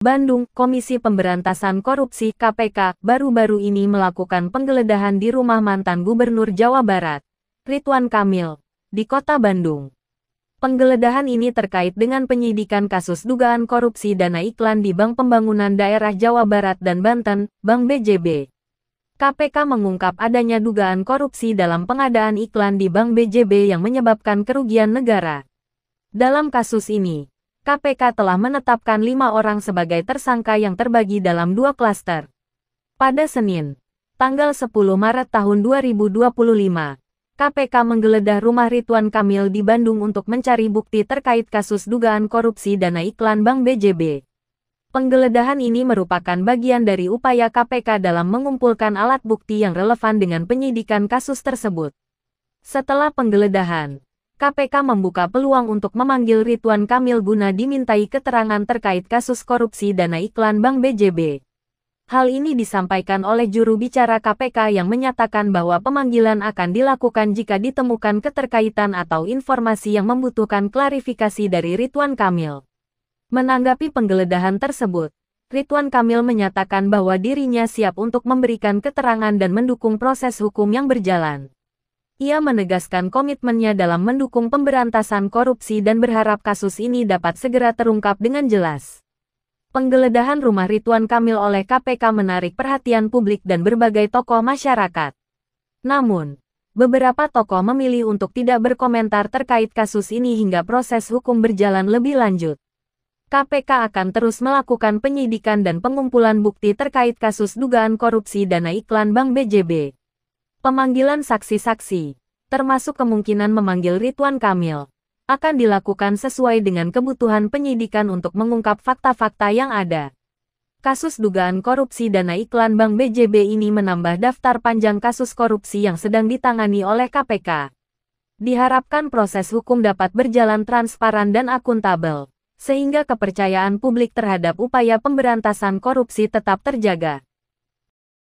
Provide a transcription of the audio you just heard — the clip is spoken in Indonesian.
Bandung, Komisi Pemberantasan Korupsi (KPK) baru-baru ini melakukan penggeledahan di rumah mantan Gubernur Jawa Barat, Ridwan Kamil, di Kota Bandung. Penggeledahan ini terkait dengan penyidikan kasus dugaan korupsi dana iklan di Bank Pembangunan Daerah Jawa Barat dan Banten, Bank BJB. KPK mengungkap adanya dugaan korupsi dalam pengadaan iklan di Bank BJB yang menyebabkan kerugian negara. Dalam kasus ini, KPK telah menetapkan 5 orang sebagai tersangka yang terbagi dalam 2 klaster. Pada Senin, tanggal 10 Maret tahun 2025, KPK menggeledah rumah Ridwan Kamil di Bandung untuk mencari bukti terkait kasus dugaan korupsi dana iklan Bank BJB. Penggeledahan ini merupakan bagian dari upaya KPK dalam mengumpulkan alat bukti yang relevan dengan penyidikan kasus tersebut. Setelah penggeledahan, KPK membuka peluang untuk memanggil Ridwan Kamil guna dimintai keterangan terkait kasus korupsi dana iklan Bank BJB. Hal ini disampaikan oleh juru bicara KPK yang menyatakan bahwa pemanggilan akan dilakukan jika ditemukan keterkaitan atau informasi yang membutuhkan klarifikasi dari Ridwan Kamil. Menanggapi penggeledahan tersebut, Ridwan Kamil menyatakan bahwa dirinya siap untuk memberikan keterangan dan mendukung proses hukum yang berjalan. Ia menegaskan komitmennya dalam mendukung pemberantasan korupsi dan berharap kasus ini dapat segera terungkap dengan jelas. Penggeledahan rumah Ridwan Kamil oleh KPK menarik perhatian publik dan berbagai tokoh masyarakat. Namun, beberapa tokoh memilih untuk tidak berkomentar terkait kasus ini hingga proses hukum berjalan lebih lanjut. KPK akan terus melakukan penyidikan dan pengumpulan bukti terkait kasus dugaan korupsi dana iklan Bank BJB. Pemanggilan saksi-saksi, termasuk kemungkinan memanggil Ridwan Kamil, akan dilakukan sesuai dengan kebutuhan penyidikan untuk mengungkap fakta-fakta yang ada. Kasus dugaan korupsi dana iklan Bank BJB ini menambah daftar panjang kasus korupsi yang sedang ditangani oleh KPK. Diharapkan proses hukum dapat berjalan transparan dan akuntabel, sehingga kepercayaan publik terhadap upaya pemberantasan korupsi tetap terjaga.